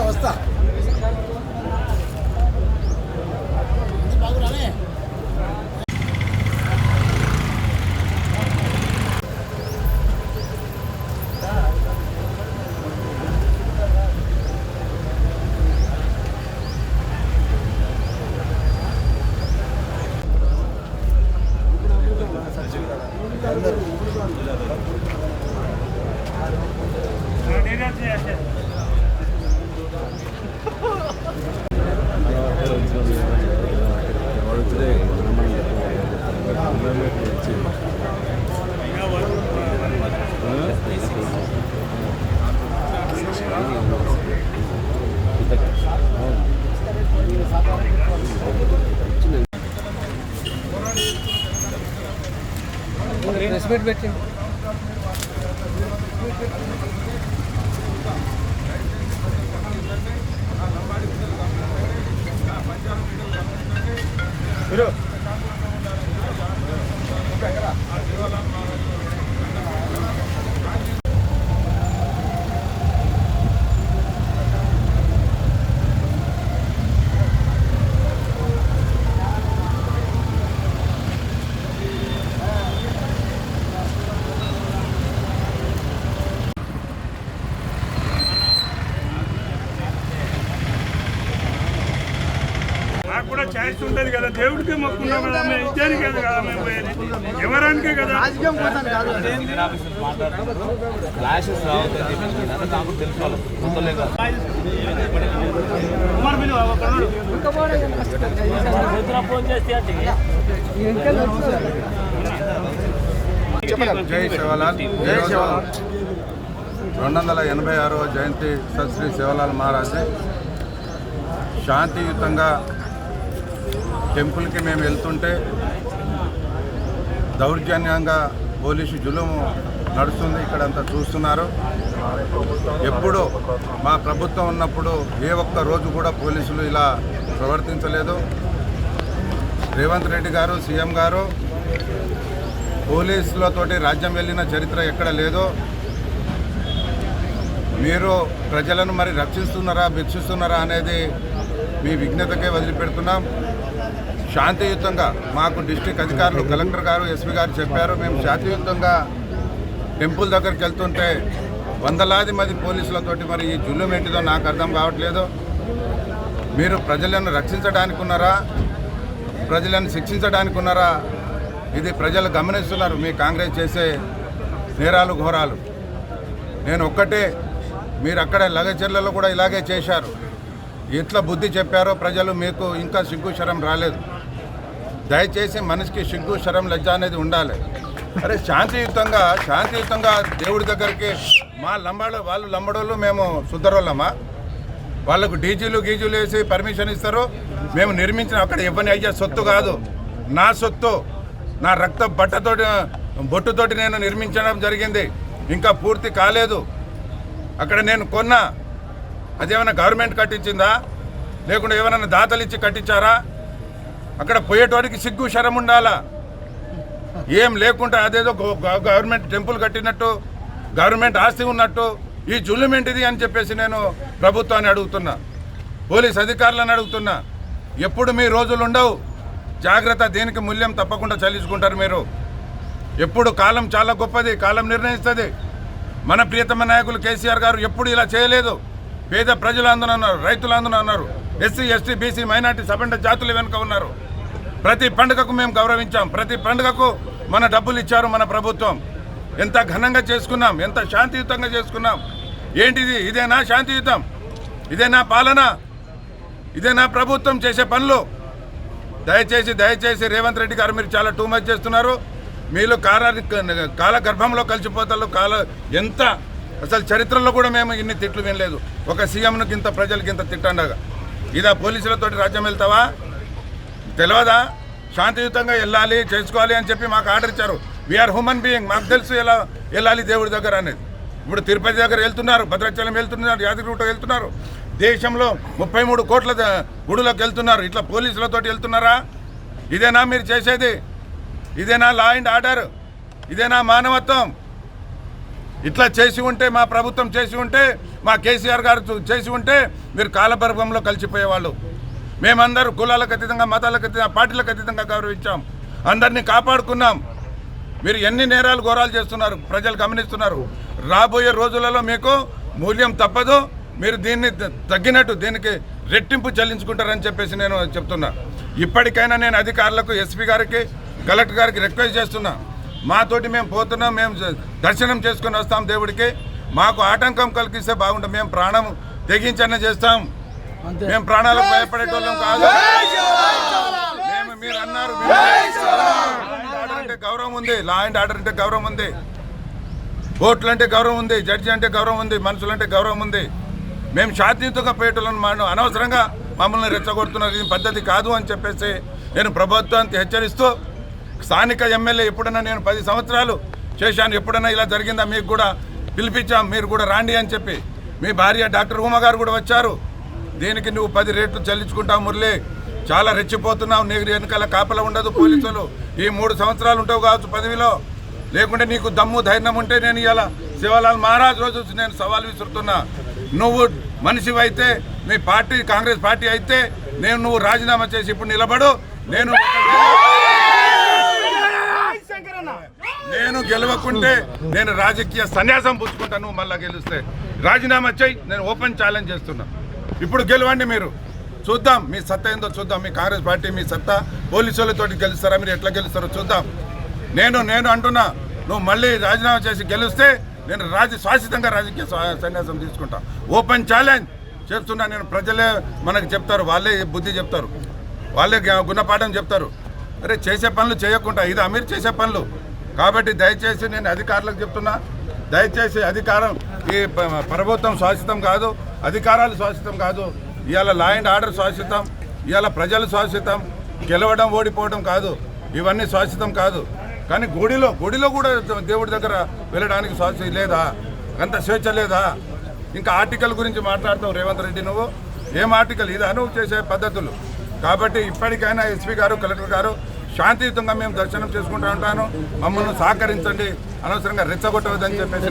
వస్తా బాగురానే. రెస్పెక్ట్ పెట్టి కూడా ఛాయిస్ ఉంటుంది కదా, దేవుడికే మొక్కున్నాం కదా, మేము ఇచ్చేది కదా, మేము పోయేది ఎవరానికే కదా. జై సేవలాల్. 286వ జయంతి శ్రీ సేవలాల్ మహారాజ్ శాంతియుతంగా టెంపుల్కి మేము వెళ్తుంటే దౌర్జన్యంగా పోలీసు జులుము నడుస్తుంది. ఇక్కడంతా చూస్తున్నారు. ఎప్పుడు మా ప్రభుత్వం ఉన్నప్పుడు ఏ ఒక్క రోజు కూడా పోలీసులు ఇలా ప్రవర్తించలేదు. రేవంత్ రెడ్డి గారు సీఎం గారు పోలీసులతోటి రాజ్యం వెళ్ళిన చరిత్ర ఎక్కడ లేదో. మీరు ప్రజలను మరి రక్షిస్తున్నారా భిక్షిస్తున్నారా అనేది మీ విజ్ఞతకే వదిలిపెడుతున్నాం. శాంతియుతంగా మాకు డిస్ట్రిక్ట్ అధికారులు కలెక్టర్ గారు ఎస్పీ గారు చెప్పారు. మేము శాంతియుతంగా టెంపుల్ దగ్గరికి వెళ్తుంటే వందలాది మంది పోలీసులతోటి మరి ఈ జుల్లుం ఏంటిదో నాకు అర్థం కావట్లేదు. మీరు ప్రజలను రక్షించడానికి ఉన్నారా, ప్రజలను శిక్షించడానికి ఉన్నారా? ఇది ప్రజలు గమనిస్తున్నారు మీ కాంగ్రెస్ చేసే నేరాలు ఘోరాలు. నేను ఒక్కటే, మీరు అక్కడ లగచర్లలో కూడా ఇలాగే చేశారు. ఎట్లా బుద్ధి చెప్పారో ప్రజలు మీకు ఇంకా సిగ్గు శరం రాలేదు. దయచేసి మనిషికి సిగ్గు శరం లజ్జ అనేది ఉండాలి. అరే శాంతియుతంగా దేవుడి దగ్గరికి వాళ్ళు లంబడోళ్ళు మేము సుద్దరోళ్ళమా? వాళ్ళకు డీజీలు వేసి పర్మిషన్ ఇస్తారు. మేము నిర్మించిన అక్కడ ఇవ్వని అయ్యే సొత్తు కాదు, నా సొత్తు, నా రక్త బొట్టుతోటి నేను నిర్మించడం జరిగింది. ఇంకా పూర్తి కాలేదు. అక్కడ నేను కొన్నా, అదేమైనా గవర్నమెంట్ కట్టించిందా లేకుంటే ఏమైనా దాతలు ఇచ్చి కట్టించారా? అక్కడ పోయేటోడికి సిగ్గు శరం ఉండాలా? ఏం లేకుండా అదేదో గవర్నమెంట్ టెంపుల్ కట్టినట్టు, గవర్నమెంట్ ఆస్తి ఉన్నట్టు ఈ జుల్లుం ఏంటిది అని చెప్పేసి నేను ప్రభుత్వాన్ని అడుగుతున్నా, పోలీస్ అధికారులను అడుగుతున్నా. ఎప్పుడు మీ రోజులు ఉండవు, జాగ్రత్త. దీనికి మూల్యం తప్పకుండా చెల్లించుకుంటారు మీరు. ఎప్పుడు కాలం చాలా గొప్పది, కాలం నిర్ణయిస్తుంది. మన ప్రియతమ నాయకులు కేసీఆర్ గారు ఎప్పుడు ఇలా చేయలేదు. పేద ప్రజలు అందరూ ఉన్నారు, రైతులు అందరూ ఉన్నారు, ఎస్సీ ఎస్టీ బీసీ మైనార్టీ సబండ జాతులు వెనుక ఉన్నారు. ప్రతి పండుగకు మేము గౌరవించాం, ప్రతి పండుగకు మన డబ్బులు ఇచ్చారు మన ప్రభుత్వం. ఎంత ఘనంగా చేసుకున్నాం, ఎంత శాంతియుతంగా చేసుకున్నాం. ఏంటిది? ఇదేనా శాంతియుతం? ఇదేనా పాలన? ఇదేనా ప్రభుత్వం చేసే పనులు? దయచేసి రేవంత్ రెడ్డి గారు మీరు చాలా టూ మచ్ చేస్తున్నారు. మీరు కాల గర్భంలో కలిసిపోతారు. ఎంత అసలు చరిత్రలో కూడా మేము ఇన్ని తిట్లు వినలేదు. ఒక సీఎంకి ఇంత ప్రజలకి ఇంత తిట్టండగా ఇదా పోలీసులతోటి రాజ్యం వెళ్తావా? తెలియదా? శాంతియుతంగా వెళ్ళాలి, చేసుకోవాలి అని చెప్పి మాకు ఆర్డర్ ఇచ్చారు. వీఆర్ హ్యూమన్ బీయింగ్, మాకు తెలుసు ఎలా వెళ్ళాలి దేవుడి దగ్గర అనేది. ఇప్పుడు తిరుపతి దగ్గర వెళ్తున్నారు, భద్రాచలం వెళ్తున్నారు, యాదగిరిగుట్ట వెళ్తున్నారు. దేశంలో 33 కోట్ల గుడులకు వెళ్తున్నారు. ఇట్లా పోలీసులతోటి వెళ్తున్నారా? ఇదేనా మీరు చేసేది? ఇదేనా లా అండ్ ఆర్డర్? ఇదేనా మానవత్వం? ఇట్లా చేసి ఉంటే, మా ప్రభుత్వం చేసి ఉంటే, మా కేసీఆర్ గారు చేసి ఉంటే మీరు కాలపర్వంలో కలిసిపోయేవాళ్ళు. మేమందరూ కులాలకు అతీతంగా, మతాలకు అతీతంగా, పార్టీలకు అతీతంగా గౌరవించాం, అందరినీ కాపాడుకున్నాం. మీరు ఎన్ని నేరాలు ఘోరాలు చేస్తున్నారు ప్రజలు గమనిస్తున్నారు. రాబోయే రోజులలో మీకు మూల్యం తప్పదు. మీరు దీన్ని తగ్గినట్టు దీనికి రెట్టింపు చెల్లించుకుంటారని చెప్పేసి నేను చెప్తున్నా. ఇప్పటికైనా నేను అధికారులకు, ఎస్పీ గారికి, కలెక్టర్ గారికి రిక్వెస్ట్ చేస్తున్నా. మాతోటి మేము పోతున్నాం, మేము దర్శనం చేసుకొని వస్తాం దేవుడికి. మాకు ఆటంకం కలిగిస్తే బాగుంటుంది. మేము ప్రాణం తెగించన్న చేస్తాం. మేము ప్రాణాలకు భయపడేటోళ్ళం కాదు. మేము మీరు అన్నారు అంటే గౌరవం ఉంది, లా అండ్ ఆర్డర్ అంటే గౌరవం ఉంది, కోర్టులు అంటే గౌరవం ఉంది, జడ్జి అంటే గౌరవం ఉంది, మనుషులంటే గౌరవం ఉంది. మేము శాంతియుతంగా పోయేటోళ్ళని అనవసరంగా మమ్మల్ని రెచ్చగొడుతున్నారు. ఇది పద్ధతి కాదు అని చెప్పేసి నేను ప్రభుత్వానికి హెచ్చరిస్తూ, స్థానిక ఎమ్మెల్యే ఎప్పుడైనా నేను 10 సంవత్సరాలు చేశాను, ఎప్పుడైనా ఇలా జరిగిందా మీకు కూడా పిలిపించాం, మీరు కూడా రాండి అని చెప్పి. మీ భార్య డాక్టర్ ఉమా గారు కూడా వచ్చారు. దీనికి నువ్వు 10 రేట్లు చెల్లించుకుంటావు మురళి, చాలా రెచ్చిపోతున్నావు. నీకు వెనకాల కాపలా ఉండదు పోలీసులు. ఈ 3 సంవత్సరాలు ఉంటావు కావచ్చు పదవిలో, లేకుంటే నీకు దమ్ము ధైర్యం ఉంటే నేను ఇలా శివలాల్ మహారాజ్ రోజు నేను సవాల్ విసురుతున్నా. నువ్వు మనిషివైతే, మీ పార్టీ కాంగ్రెస్ పార్టీ అయితే నువ్వు రాజీనామా చేసి ఇప్పుడు నిలబడు. నేను గెలవకుంటే నేను రాజకీయ సన్యాసం పుచ్చుకుంటాను. నువ్వు మళ్ళా గెలిస్తే రాజీనామా చేయి. నేను ఓపెన్ ఛాలెంజ్ చేస్తున్నా. ఇప్పుడు గెలవండి, మీరు చూద్దాం మీ సత్తా ఏందో చూద్దాం. మీ కాంగ్రెస్ పార్టీ మీ సత్తా పోలీసులతో గెలుస్తారా, మీరు ఎట్లా గెలుస్తారో చూద్దాం. నేను అంటున్నా, నువ్వు మళ్ళీ రాజీనామా చేసి గెలిస్తే నేను శాశ్వతంగా రాజకీయ సన్యాసం తీసుకుంటా. ఓపెన్ ఛాలెంజ్ చేస్తున్నా నేను. ప్రజలే మనకు చెప్తారు, వాళ్ళే బుద్ధి చెప్తారు, వాళ్ళే గుణపాఠం చెప్తారు. అరే చేసే పనులు చేయకుండా ఇది అమీర్ చేసే పనులు. కాబట్టి దయచేసి నేను అధికారులకు చెప్తున్నా, దయచేసి అధికారం, ఈ ప్రభుత్వం శాశ్వతం కాదు, అధికారాలు శాశ్వతం కాదు. ఇవాళ లా అండ్ ఆర్డర్ శాశ్వతం, ఇవాళ ప్రజలు శాశ్వతం. గెలవడం ఓడిపోవడం కాదు, ఇవన్నీ శాశ్వతం కాదు. కానీ గుడిలో కూడా దేవుడి దగ్గర వెళ్ళడానికి శాశ్వతం లేదా? అంత స్వేచ్ఛ లేదా? ఇంకా ఆర్టికల్ గురించి మాట్లాడతావు రేవంత్ రెడ్డి, నువ్వు ఏం ఆర్టికల్? ఇదా నువ్వు చేసే పద్ధతులు? కాబట్టి ఇప్పటికైనా ఎస్పీ గారు, కలెక్టర్ గారు శాంతియుతంగా మేము దర్శనం చేసుకుంటూ ఉంటాను. మమ్మల్ని సహకరించండి, అనవసరంగా రెచ్చగొట్టవద్దని చెప్పేసి.